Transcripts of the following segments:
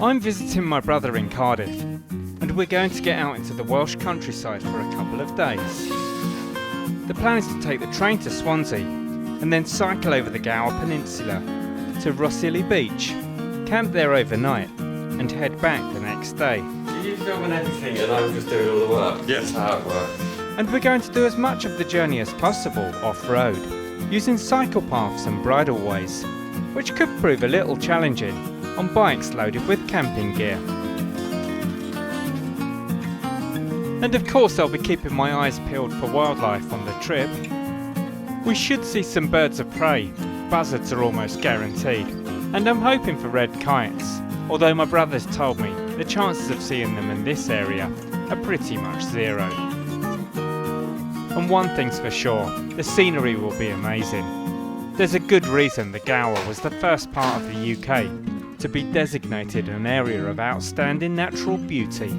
I'm visiting my brother in Cardiff, and we're going to get out into the Welsh countryside for a couple of days. The plan is to take the train to Swansea, and then cycle over the Gower Peninsula to Rossley Beach, camp there overnight, and head back the next day. You filming everything and I'm just doing all the work? Yes. That's how it works. And we're going to do as much of the journey as possible off-road, using cycle paths and bridal ways, which could prove a little challenging on bikes loaded with camping gear. And of course I'll be keeping my eyes peeled for wildlife on the trip. We should see some birds of prey, buzzards are almost guaranteed, and I'm hoping for red kites, although my brother's told me the chances of seeing them in this area are pretty much zero. And one thing's for sure, the scenery will be amazing. There's a good reason the Gower was the first part of the UK to be designated an area of outstanding natural beauty.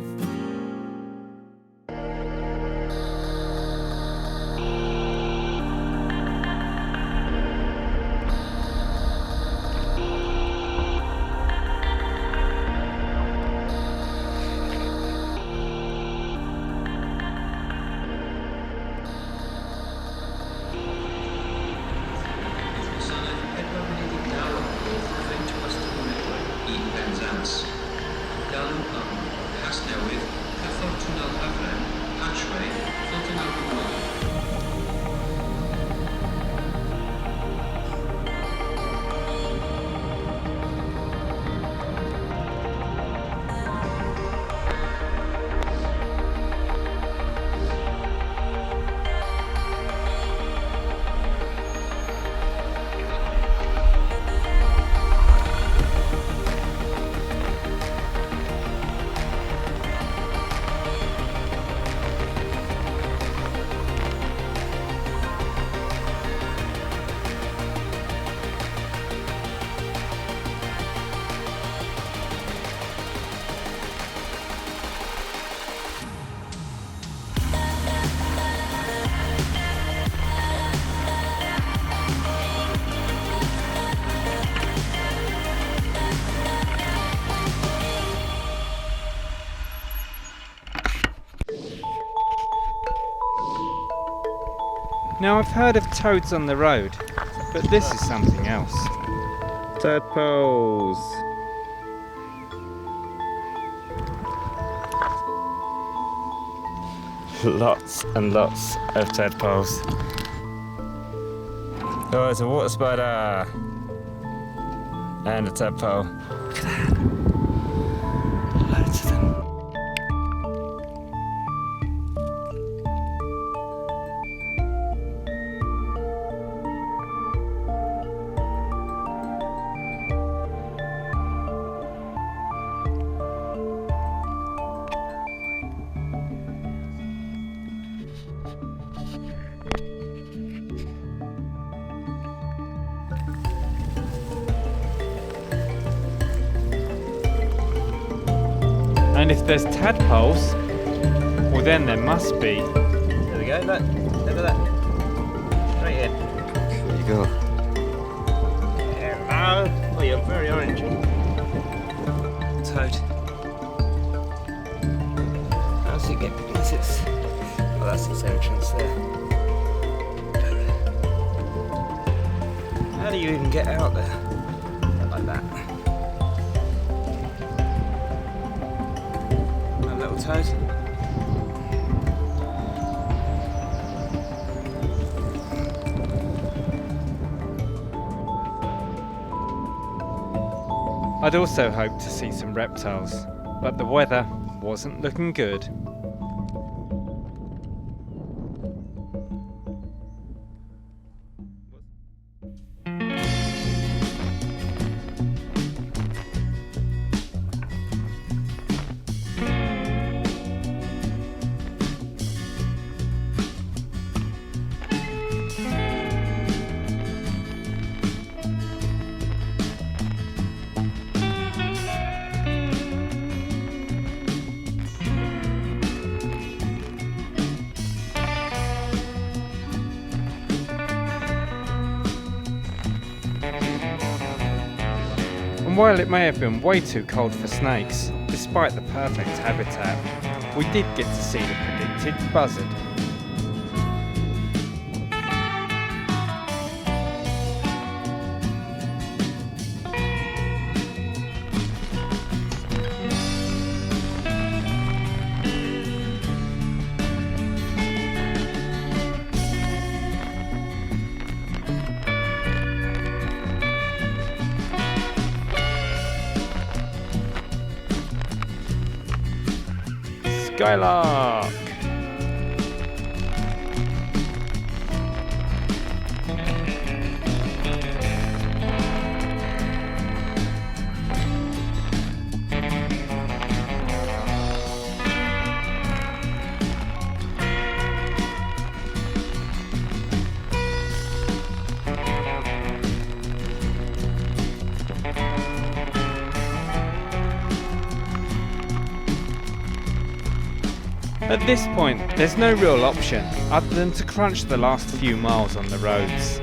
Now I've heard of toads on the road, but this is something else. Tadpoles! Lots and lots of tadpoles. Oh, it's a water spider! And a tadpole. Look at that! Loads of them. And if there's tadpoles, well then there must be. There we go, look at that. Straight in. There you go. Hello. Oh, you're very orange. Toad. How's it get into its... Oh, that's its entrance there. How do you even get out there? Like that. Toad. I'd also hoped to see some reptiles, but the weather wasn't looking good. And while it may have been way too cold for snakes, despite the perfect habitat, we did get to see the predicted buzzard. Skylark! At this point, there's no real option other than to crunch the last few miles on the roads.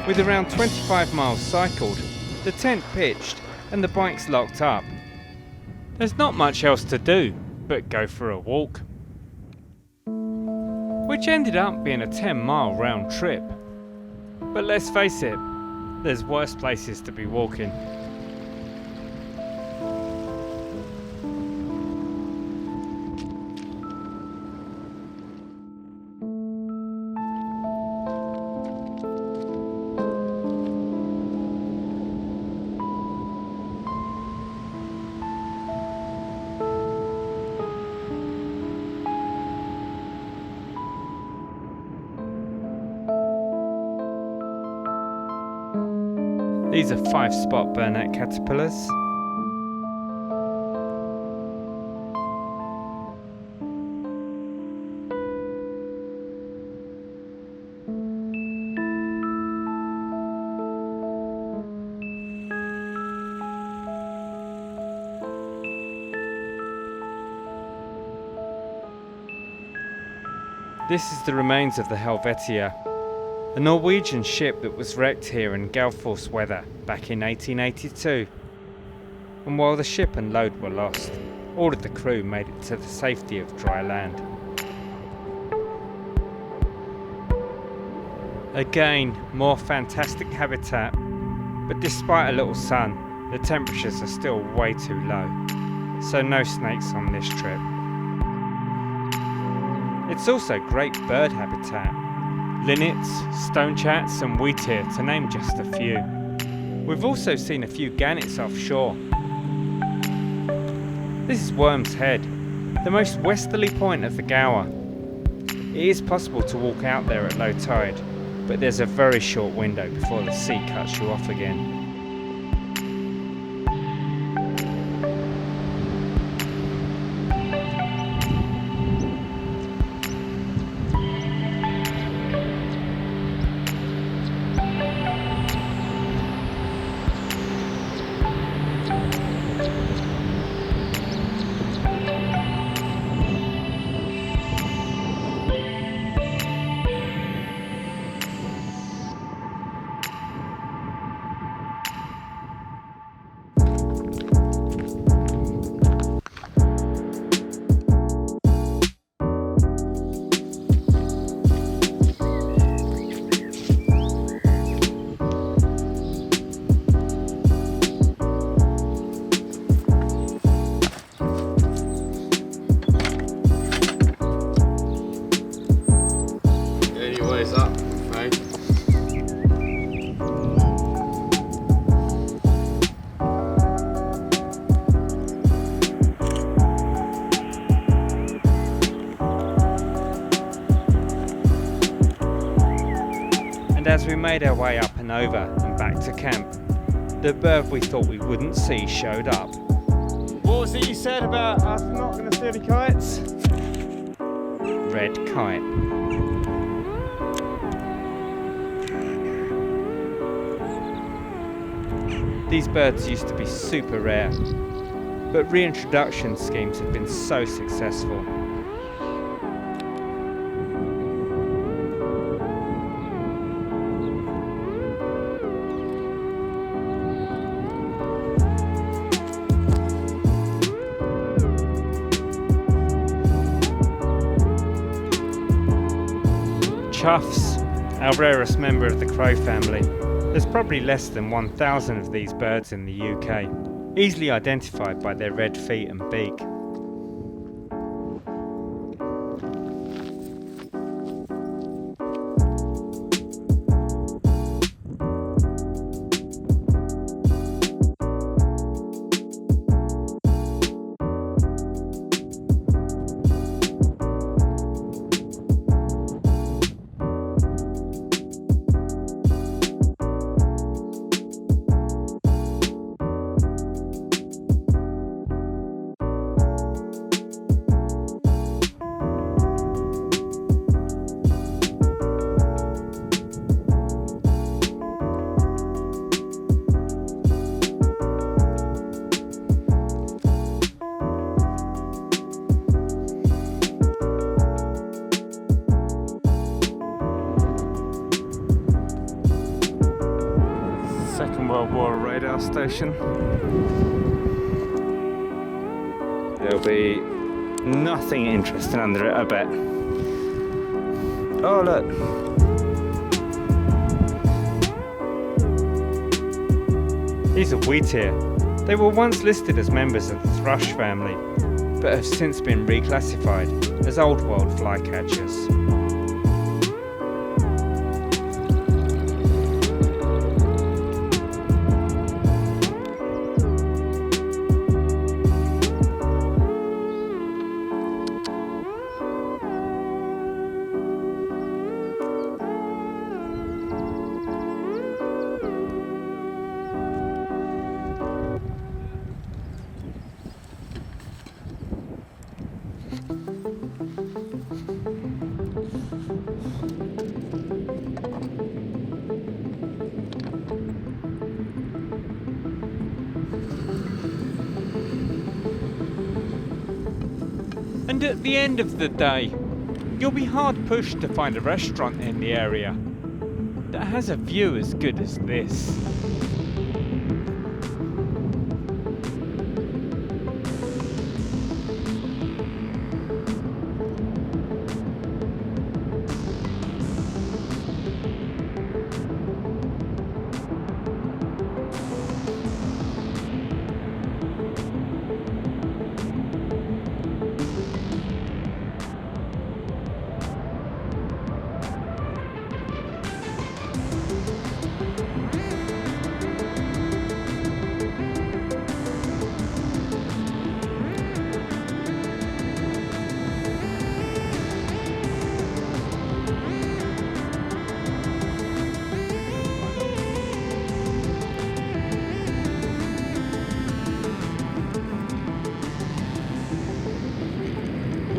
With around 25 miles cycled, the tent pitched and the bikes locked up. There's not much else to do but go for a walk. Which ended up being a 10-mile round trip. But let's face it, there's worse places to be walking. These are 5-spot burnet caterpillars. This is the remains of the Helvetia, a Norwegian ship that was wrecked here in gale force weather back in 1882. And while the ship and load were lost, all of the crew made it to the safety of dry land. Again, more fantastic habitat, but despite a little sun, the temperatures are still way too low, so no snakes on this trip. It's also great bird habitat. Linnets, stonechats and wheatear to name just a few. We've also seen a few gannets offshore. This is Worm's Head, the most westerly point of the Gower. It is possible to walk out there at low tide, but there's a very short window before the sea cuts you off again. Eyes up, right? And as we made our way up and over and back to camp, the bird we thought we wouldn't see showed up. What was it you said about us not going to see any kites? Red kite. These birds used to be super rare, but reintroduction schemes have been so successful. Chuffs, our rarest member of the crow family. There's probably less than 1,000 of these birds in the UK, easily identified by their red feet and beak. World War radar station. There'll be nothing interesting under it, I bet. Oh, look. These are wheatear. They were once listed as members of the thrush family, but have since been reclassified as Old World flycatchers. And at the end of the day, you'll be hard pushed to find a restaurant in the area that has a view as good as this.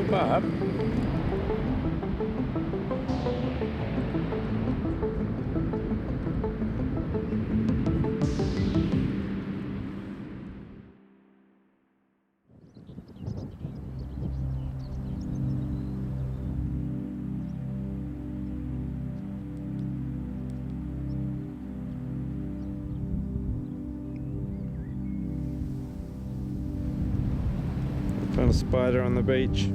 Bob. Found a spider on the beach.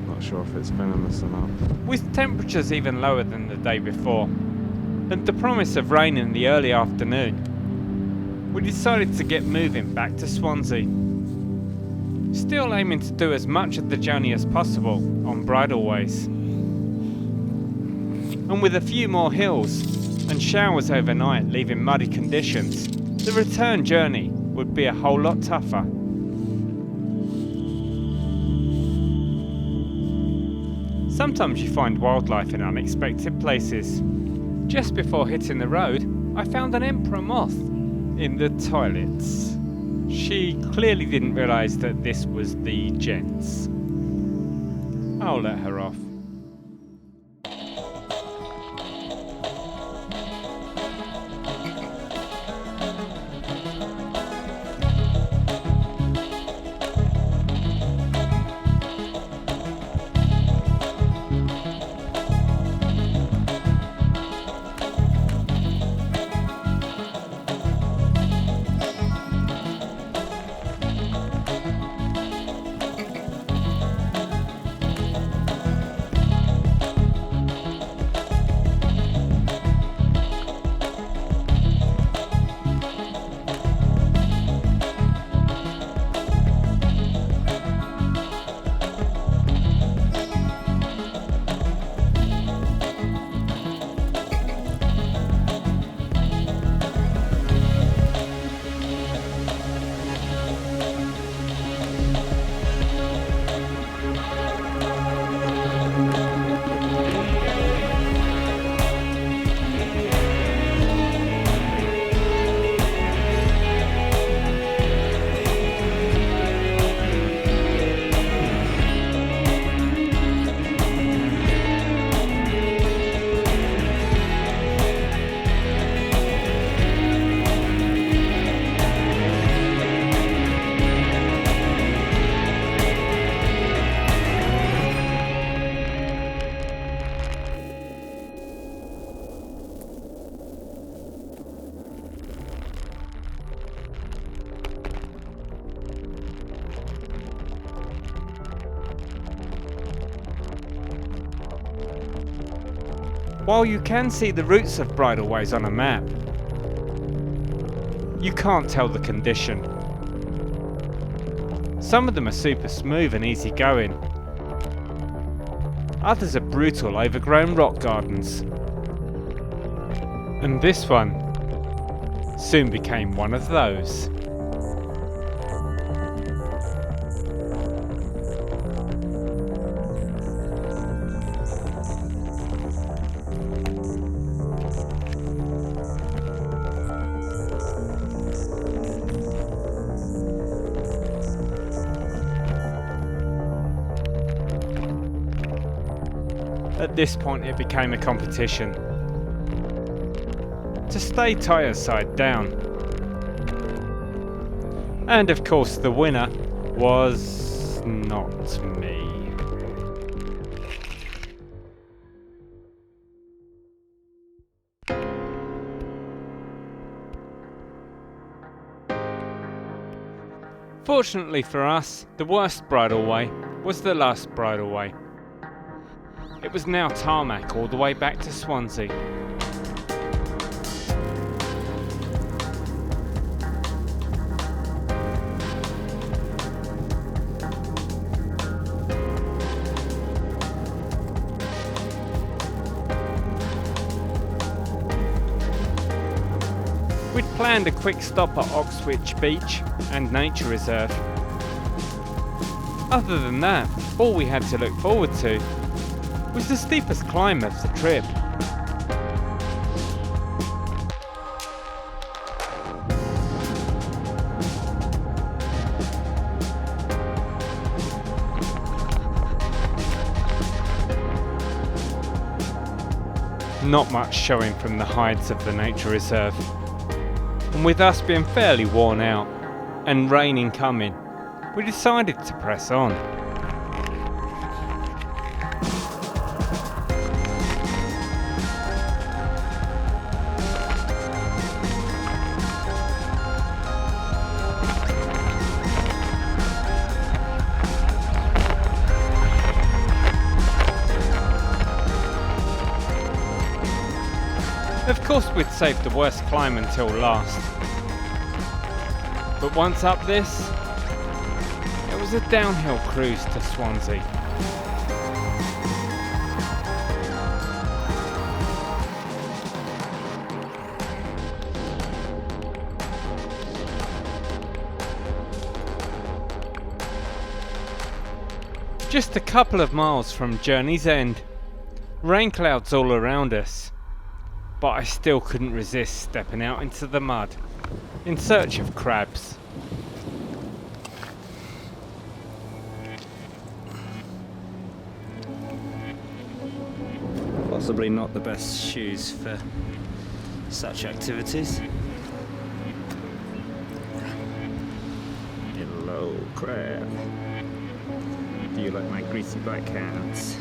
Not sure if it's venomous or not. With temperatures even lower than the day before, and the promise of rain in the early afternoon, we decided to get moving back to Swansea. Still aiming to do as much of the journey as possible on Bridal Ways. and with a few more hills and showers overnight leaving muddy conditions, the return journey would be a whole lot tougher. Sometimes you find wildlife in unexpected places. Just before hitting the road, I found an emperor moth in the toilets. She clearly didn't realise that this was the gents. I'll let her off. While you can see the routes of Bridal Ways on a map, you can't tell the condition. Some of them are super smooth and easy going. Others are brutal, overgrown rock gardens. And this one soon became one of those. At this point it became a competition to stay tyre side down. And of course the winner was not me. Fortunately for us, the worst bridal way was the last bridal way. It was now tarmac all the way back to Swansea. We'd planned a quick stop at Oxwich Beach and Nature Reserve. Other than that, all we had to look forward to was the steepest climb of the trip. Not much showing from the hides of the nature reserve, and with us being fairly worn out and raining coming, we decided to press on. Of course we'd saved the worst climb until last, but once up this, it was a downhill cruise to Swansea. Just a couple of miles from journey's end. Rain clouds all around us, but I still couldn't resist stepping out into the mud in search of crabs. Possibly not the best shoes for such activities. Hello, crab. Do you like my greasy black hands?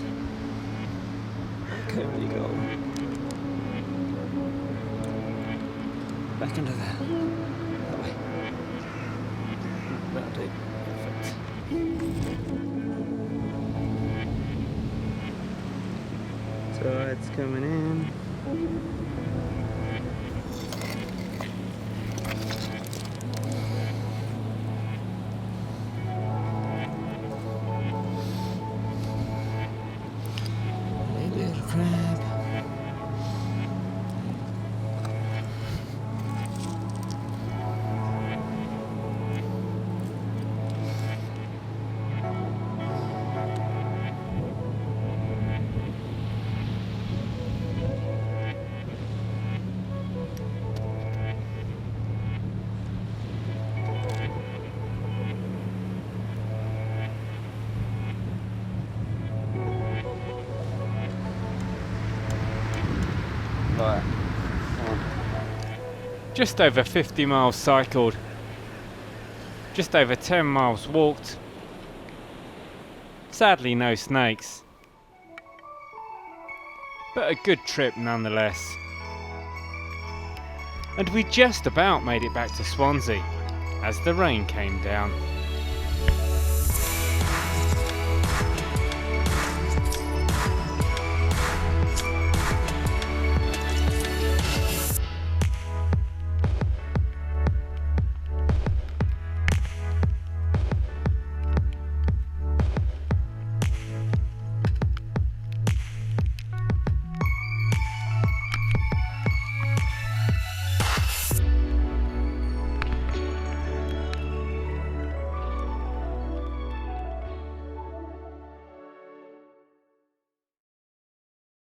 Okay, where you go? Back under there. That way. That'll do. Perfect. Tide's coming in. Little crab. Right. Just over 50 miles cycled. Just over 10 miles walked. Sadly no snakes. But a good trip nonetheless. And we just about made it back to Swansea as the rain came down.